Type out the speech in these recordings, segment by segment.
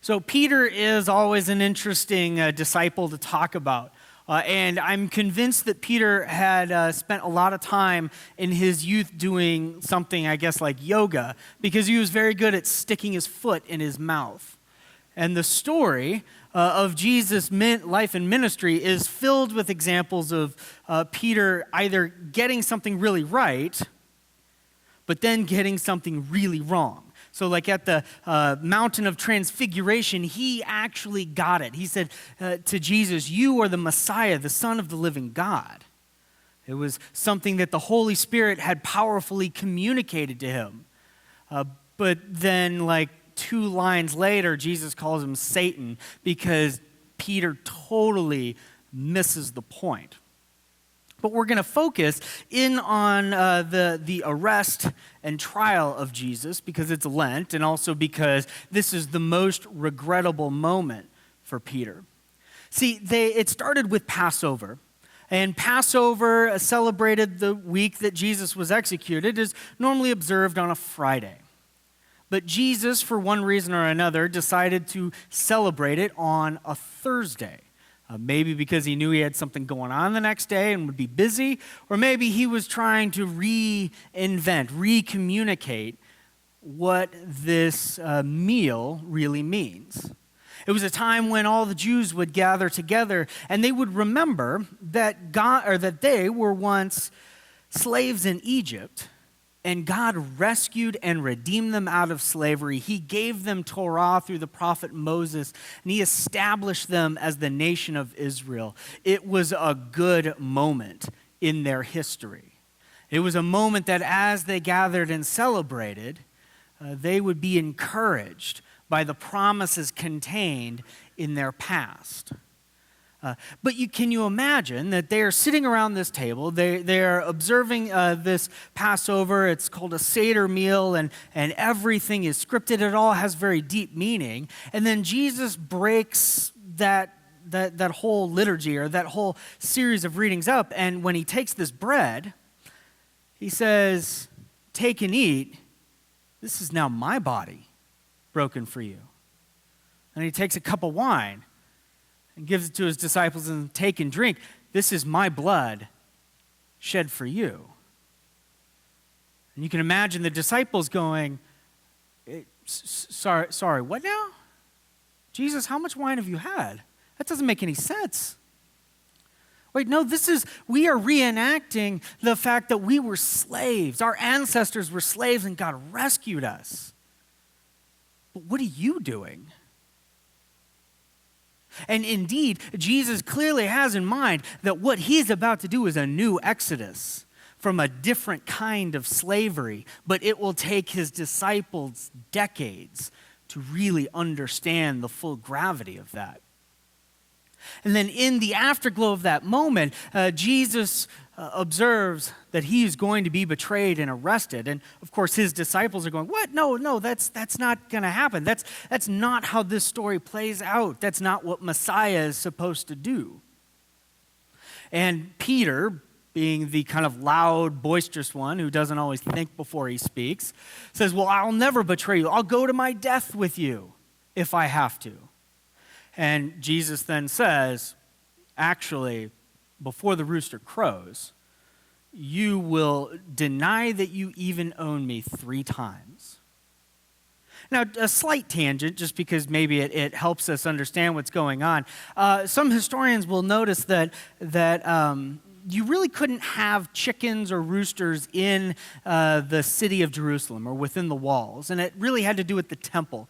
So Peter is always an interesting disciple to talk about. And I'm convinced that Peter had spent a lot of time in his youth doing something, I guess, like yoga, because he was very good at sticking his foot in his mouth. And the story of Jesus' life and ministry is filled with examples of Peter either getting something really right, but then getting something really wrong. So like at the mountain of transfiguration, he actually got it. He said to Jesus, "You are the Messiah, the Son of the living God." It was something that the Holy Spirit had powerfully communicated to him. But then like 2 lines later, Jesus calls him Satan because Peter totally misses the point. But we're going to focus in on the arrest and trial of Jesus because it's Lent and also because this is the most regrettable moment for Peter. See, it started with Passover. And Passover, celebrated the week that Jesus was executed, is normally observed on a Friday. But Jesus, for one reason or another, decided to celebrate it on a Thursday. Maybe because he knew he had something going on the next day and would be busy, or maybe he was trying to recommunicate what this meal really means. It was a time when all the Jews would gather together and they would remember that that they were once slaves in Egypt. And God rescued and redeemed them out of slavery. He gave them Torah through the prophet Moses, and he established them as the nation of Israel. It was a good moment in their history. It was a moment that as they gathered and celebrated, they would be encouraged by the promises contained in their past. But can you imagine that they are sitting around this table, they are observing this Passover, it's called a Seder meal, and everything is scripted, it all has very deep meaning, and then Jesus breaks that whole liturgy or that whole series of readings up, and when he takes this bread, he says, "Take and eat, this is now my body broken for you." And he takes a cup of wine, and gives it to his disciples and take and drink. This is my blood shed for you. And you can imagine the disciples going, sorry, what now? Jesus, how much wine have you had? That doesn't make any sense. Wait, no, we are reenacting the fact that we were slaves. Our ancestors were slaves and God rescued us. But what are you doing? And indeed, Jesus clearly has in mind that what he's about to do is a new exodus from a different kind of slavery, but it will take his disciples decades to really understand the full gravity of that. And then in the afterglow of that moment, Jesus observes that he is going to be betrayed and arrested. And of course, his disciples are going, "What? No, that's not going to happen. That's not how this story plays out. That's not what Messiah is supposed to do." And Peter, being the kind of loud, boisterous one who doesn't always think before he speaks, says, "Well, I'll never betray you. I'll go to my death with you if I have to." And Jesus then says, "Actually, before the rooster crows, you will deny that you even own me 3 times. Now, a slight tangent, just because maybe it helps us understand what's going on. Some historians will notice that you really couldn't have chickens or roosters in the city of Jerusalem or within the walls, and it really had to do with the temple.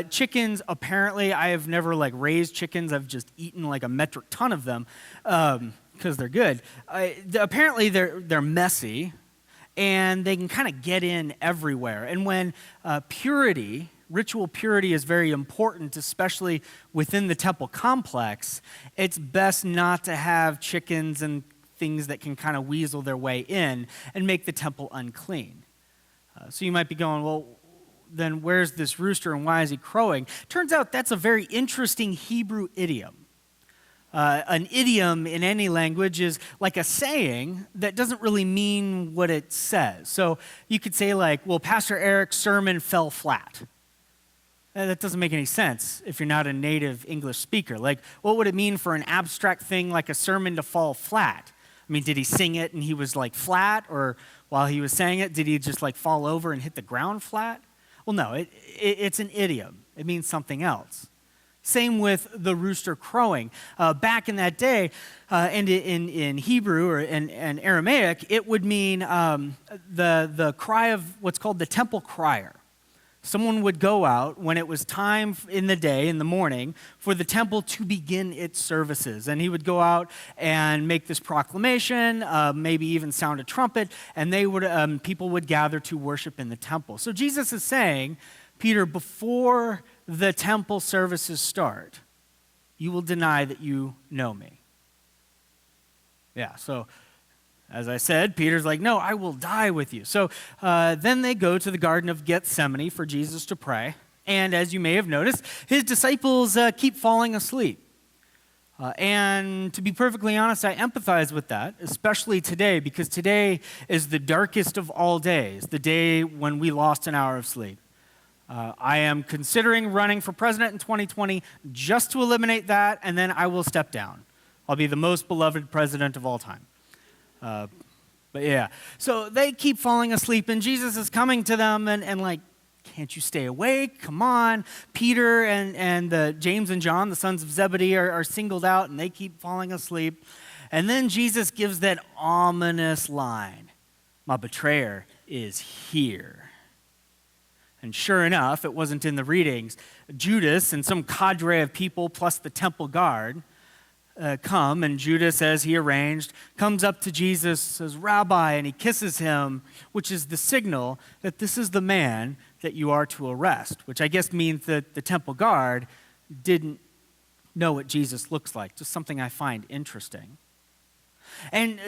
Chickens, apparently, I have never raised chickens. I've just eaten a metric ton of them because they're good. Apparently, they're messy, and they can kind of get in everywhere. And when ritual purity is very important, especially within the temple complex, it's best not to have chickens and things that can kind of weasel their way in and make the temple unclean. So you might be going, well, then where's this rooster and why is he crowing? Turns out that's a very interesting Hebrew idiom. An idiom in any language is like a saying that doesn't really mean what it says. So you could say well, Pastor Eric's sermon fell flat. That doesn't make any sense if you're not a native English speaker. Like, what would it mean for an abstract thing like a sermon to fall flat? I mean, did he sing it and he was like flat? Or while he was saying it, did he just like fall over and hit the ground flat? Well, no, it's an idiom. It means something else. Same with the rooster crowing. Back in that day, and in Hebrew or in Aramaic, it would mean the cry of what's called the temple crier. Someone would go out when it was time in the day, in the morning, for the temple to begin its services. And he would go out and make this proclamation, maybe even sound a trumpet, and people would gather to worship in the temple. So Jesus is saying, Peter, before the temple services start, you will deny that you know me. Yeah, so as I said, Peter's like, no, I will die with you. So then they go to the Garden of Gethsemane for Jesus to pray. And as you may have noticed, his disciples keep falling asleep. And to be perfectly honest, I empathize with that, especially today, because today is the darkest of all days, the day when we lost an hour of sleep. I am considering running for president in 2020 just to eliminate that, and then I will step down. I'll be the most beloved president of all time. But yeah, so they keep falling asleep, and Jesus is coming to them and like, can't you stay awake? Come on. Peter and James and John, the sons of Zebedee, are singled out, and they keep falling asleep. And then Jesus gives that ominous line, my betrayer is here. And sure enough, it wasn't in the readings. Judas and some cadre of people plus the temple guard come, and Judas, as he arranged, comes up to Jesus, says, Rabbi, and he kisses him, which is the signal that this is the man that you are to arrest, which I guess means that the temple guard didn't know what Jesus looks like, just something I find interesting. And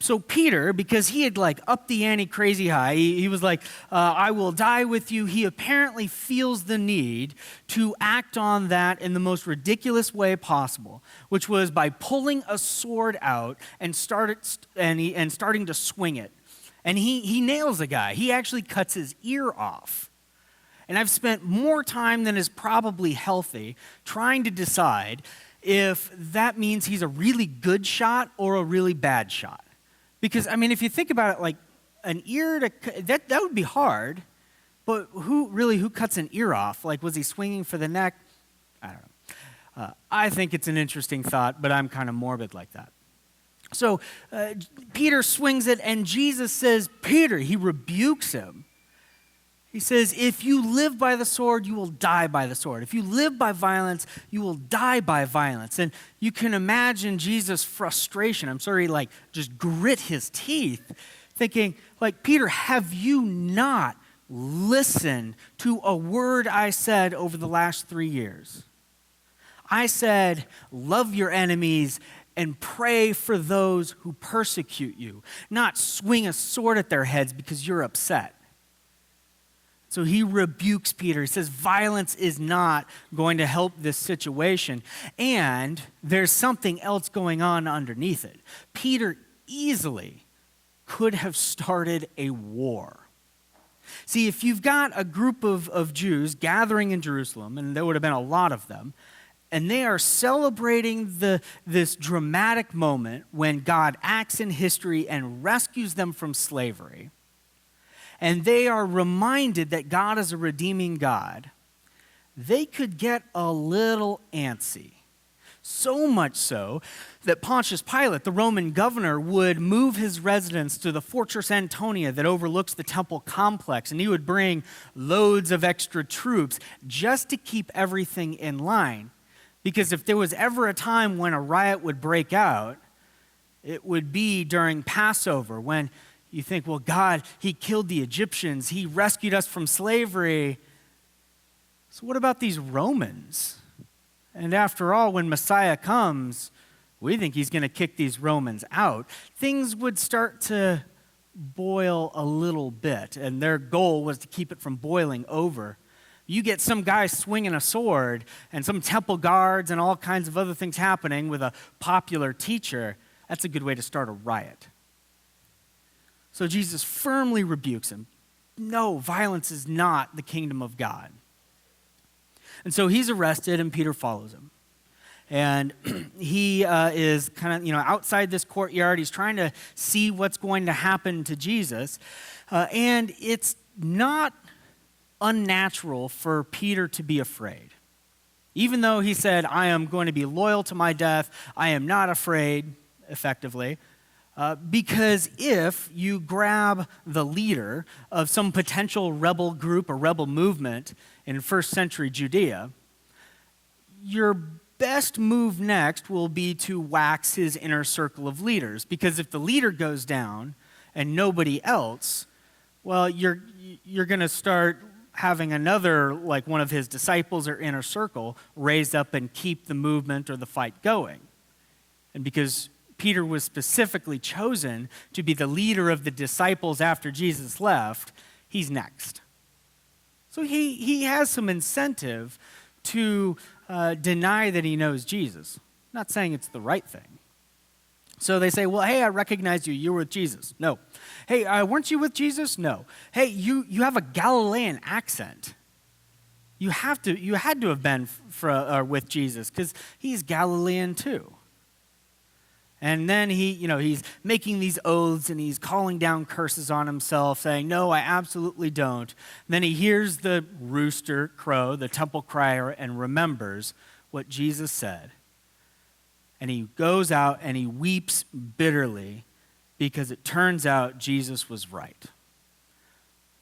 so Peter, because he had like upped the ante crazy high, he was like, I will die with you. He apparently feels the need to act on that in the most ridiculous way possible, which was by pulling a sword out and starting to swing it. And he nails a guy. He actually cuts his ear off. And I've spent more time than is probably healthy trying to decide if that means he's a really good shot or a really bad shot. Because, I mean, if you think about it, like an ear, that would be hard, but who cuts an ear off? Like, was he swinging for the neck? I don't know. I think it's an interesting thought, but I'm kind of morbid like that. So Peter swings it, and Jesus says, Peter, he rebukes him. He says, if you live by the sword, you will die by the sword. If you live by violence, you will die by violence. And you can imagine Jesus' frustration. I'm sorry, like just grit his teeth, thinking, like, Peter, have you not listened to a word I said over the last 3 years? I said, love your enemies and pray for those who persecute you, not swing a sword at their heads because you're upset. So he rebukes Peter. He says, violence is not going to help this situation. And there's something else going on underneath it. Peter easily could have started a war. See, if you've got a group of Jews gathering in Jerusalem, and there would have been a lot of them, and they are celebrating this dramatic moment when God acts in history and rescues them from slavery, and they are reminded that God is a redeeming God, they could get a little antsy. So much so that Pontius Pilate, the Roman governor, would move his residence to the Fortress Antonia that overlooks the temple complex, and he would bring loads of extra troops just to keep everything in line. Because if there was ever a time when a riot would break out, it would be during Passover, when you think, well, God, he killed the Egyptians. He rescued us from slavery. So what about these Romans? And after all, when Messiah comes, we think he's going to kick these Romans out. Things would start to boil a little bit, and their goal was to keep it from boiling over. You get some guy swinging a sword and some temple guards and all kinds of other things happening with a popular teacher, that's a good way to start a riot. So Jesus firmly rebukes him. No, violence is not the kingdom of God. And so he's arrested, and Peter follows him. And he is kind of, outside this courtyard. He's trying to see what's going to happen to Jesus. And it's not unnatural for Peter to be afraid. Even though he said, I am going to be loyal to my death, I am not afraid, effectively. Because if you grab the leader of some potential rebel group or rebel movement in first century Judea, your best move next will be to wax his inner circle of leaders. Because if the leader goes down and nobody else, well, you're going to start having another, like one of his disciples or inner circle, raise up and keep the movement or the fight going. And because Peter was specifically chosen to be the leader of the disciples after Jesus left, he's next. So he has some incentive to deny that he knows Jesus. I'm not saying it's the right thing. So they say, well, hey, I recognize you. You were with Jesus. No. Hey, weren't you with Jesus? No. Hey, you have a Galilean accent. You had to have been with Jesus because he's Galilean too. And then he's making these oaths and he's calling down curses on himself, saying, no, I absolutely don't. And then he hears the rooster crow, the temple crier, and remembers what Jesus said. And he goes out and he weeps bitterly because it turns out Jesus was right.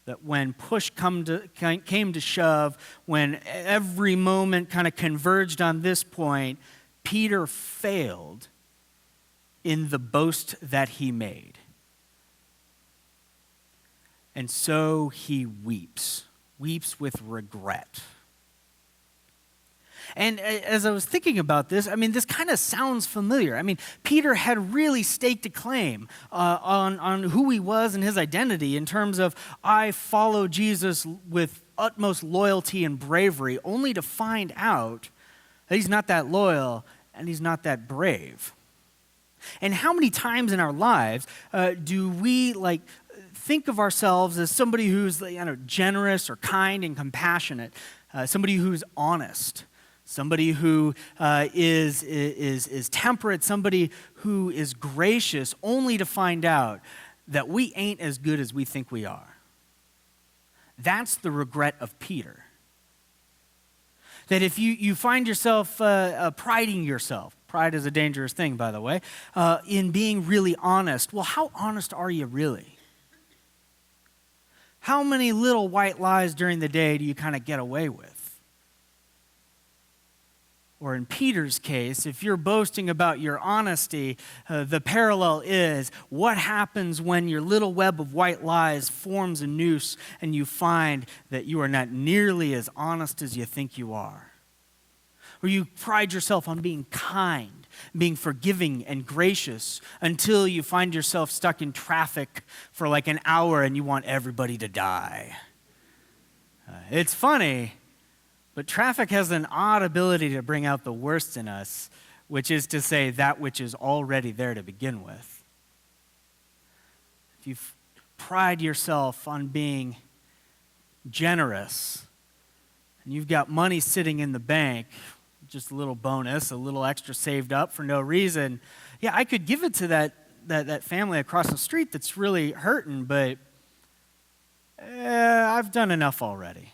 That when push came to shove, when every moment kind of converged on this point, Peter failed in the boast that he made. And so he weeps with regret. And as I was thinking about this, this kind of sounds familiar. Peter had really staked a claim on who he was and his identity in terms of, I follow Jesus with utmost loyalty and bravery, only to find out that he's not that loyal and he's not that brave. And how many times in our lives do we think of ourselves as somebody who's generous or kind and compassionate, somebody who's honest, somebody who is temperate, somebody who is gracious, only to find out that we ain't as good as we think we are? That's the regret of Peter. That if you find yourself priding yourself, pride is a dangerous thing, by the way, in being really honest. Well, how honest are you really? How many little white lies during the day do you kind of get away with? Or in Peter's case, if you're boasting about your honesty, the parallel is what happens when your little web of white lies forms a noose and you find that you are not nearly as honest as you think you are. Or you pride yourself on being kind, being forgiving and gracious until you find yourself stuck in traffic for like an hour and you want everybody to die. It's funny, but traffic has an odd ability to bring out the worst in us, which is to say that which is already there to begin with. If you pride yourself on being generous and you've got money sitting in the bank, just a little bonus, a little extra saved up for no reason, yeah, I could give it to that family across the street that's really hurting, but I've done enough already.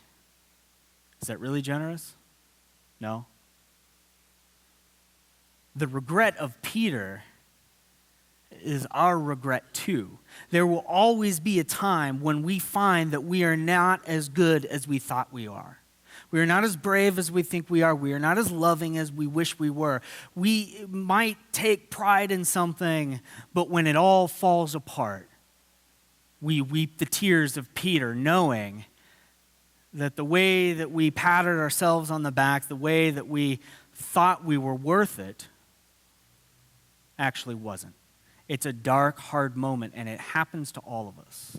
Is that really generous? No. The regret of Peter is our regret too. There will always be a time when we find that we are not as good as we thought we are. We are not as brave as we think we are. We are not as loving as we wish we were. We might take pride in something, but when it all falls apart, we weep the tears of Peter, knowing that the way that we patted ourselves on the back, the way that we thought we were worth it, actually wasn't. It's a dark, hard moment, and it happens to all of us.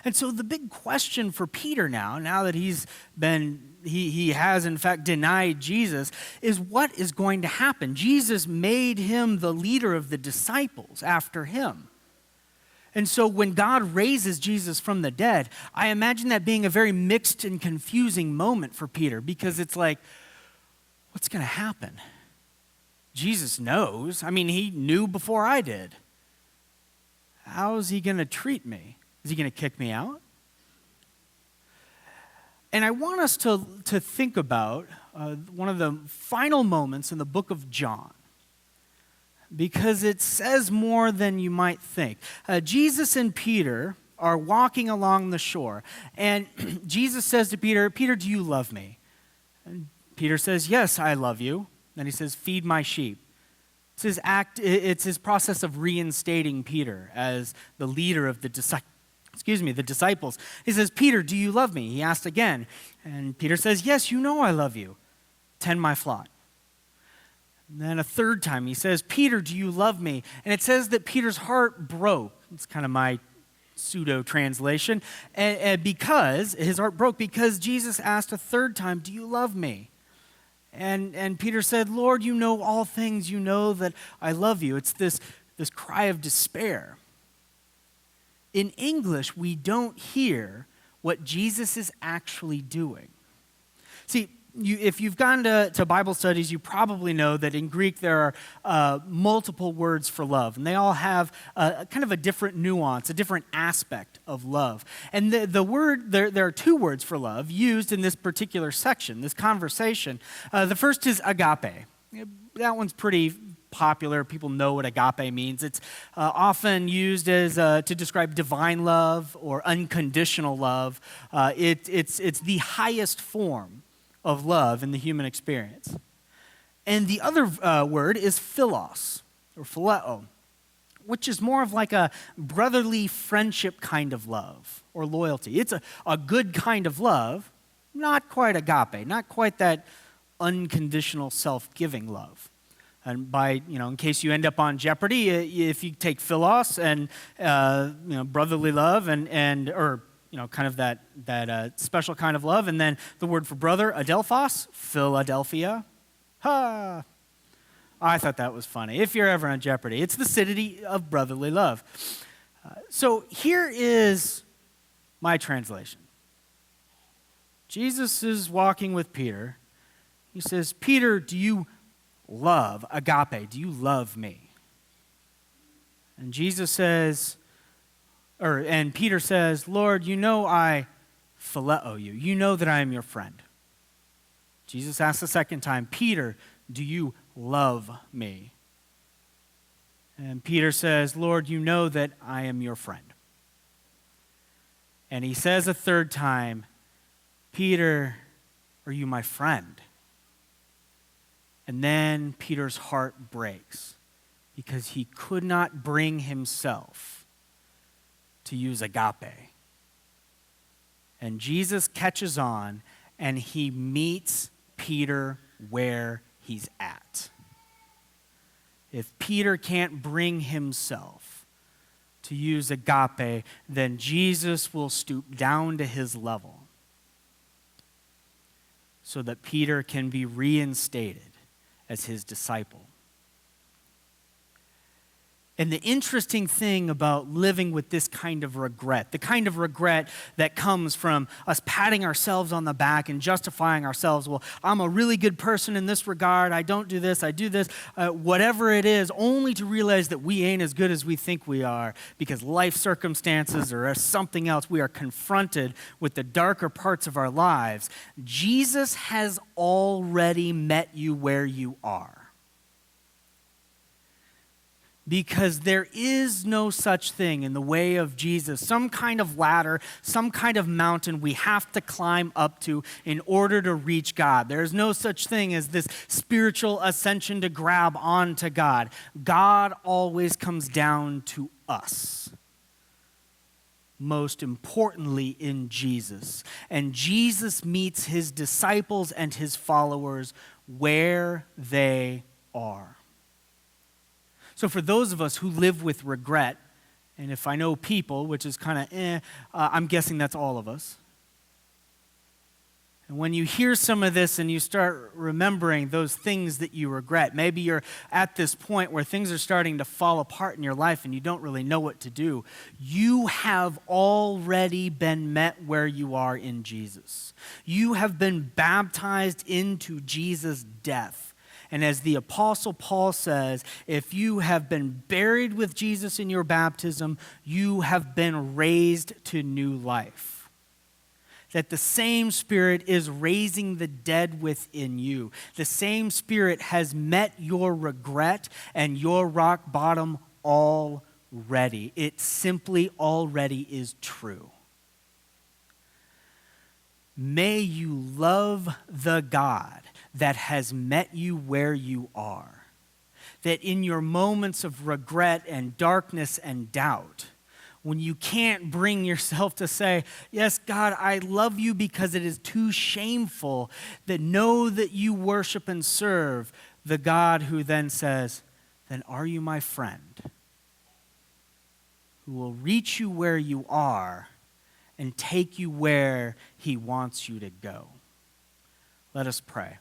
And so the big question for Peter now that he has in fact denied Jesus, is what is going to happen? Jesus made him the leader of the disciples after him. And so when God raises Jesus from the dead, I imagine that being a very mixed and confusing moment for Peter, because it's like, what's going to happen? Jesus knows. I mean, he knew before I did. How is he going to treat me? Is he going to kick me out? And I want us to think about one of the final moments in the book of John, because it says more than you might think. Jesus and Peter are walking along the shore, and Jesus says to Peter, "Peter, do you love me?" And Peter says, "Yes, I love you." Then he says, "Feed my sheep." It's his process of reinstating Peter as the leader of the disciples. He says, "Peter, do you love me?" He asked again, and Peter says, "Yes, you know I love you. Tend my flock." And then a third time he says, "Peter, do you love me?" And it says that Peter's heart broke. It's kind of my pseudo translation. And because his heart broke because Jesus asked a third time, "Do you love me?" And Peter said, "Lord, you know all things. You know that I love you." It's this cry of despair. In English, we don't hear what Jesus is actually doing. See, if you've gone to Bible studies, you probably know that in Greek there are multiple words for love, and they all have kind of a different nuance, a different aspect of love. And there are two words for love used in this particular section, this conversation. The first is agape. That one's pretty popular. People know what agape means. It's often used as to describe divine love or unconditional love. It's the highest form of love in the human experience. And the other word is philos, or phileo, which is more of like a brotherly friendship kind of love or loyalty. It's a good kind of love, not quite agape, not quite that unconditional self-giving love. And in case you end up on Jeopardy, if you take philos and brotherly love or kind of that special kind of love, and then the word for brother, adelphos, Philadelphia. Ha! I thought that was funny. If you're ever on Jeopardy, it's the city of brotherly love. So here is my translation. Jesus is walking with Peter. He says, "Peter, do you love, agape, do you love me?" And Jesus says, and Peter says, "Lord, you know I phileo you. You know that I am your friend." Jesus asks the second time, "Peter, do you love me?" And Peter says, "Lord, you know that I am your friend." And he says a third time, "Peter, are you my friend?" And then Peter's heart breaks because he could not bring himself to use agape. And Jesus catches on and he meets Peter where he's at. If Peter can't bring himself to use agape, then Jesus will stoop down to his level so that Peter can be reinstated as his disciple. And the interesting thing about living with this kind of regret, the kind of regret that comes from us patting ourselves on the back and justifying ourselves, well, I'm a really good person in this regard, I don't do this, I do this, whatever it is, only to realize that we ain't as good as we think we are because life circumstances or something else, we are confronted with the darker parts of our lives. Jesus has already met you where you are. Because there is no such thing in the way of Jesus, some kind of ladder, some kind of mountain we have to climb up to in order to reach God. There is no such thing as this spiritual ascension to grab onto God. God always comes down to us. Most importantly in Jesus. And Jesus meets his disciples and his followers where they are. So for those of us who live with regret, and if I know people, which is kind of I'm guessing that's all of us. And when you hear some of this and you start remembering those things that you regret, maybe you're at this point where things are starting to fall apart in your life and you don't really know what to do, you have already been met where you are in Jesus. You have been baptized into Jesus' death. And as the Apostle Paul says, if you have been buried with Jesus in your baptism, you have been raised to new life. That the same Spirit is raising the dead within you. The same Spirit has met your regret and your rock bottom already. It simply already is true. May you love the God that has met you where you are. That in your moments of regret and darkness and doubt, when you can't bring yourself to say, yes, God, I love you because it is too shameful, that know that you worship and serve the God who then says, then are you my friend? Who will reach you where you are and take you where he wants you to go. Let us pray.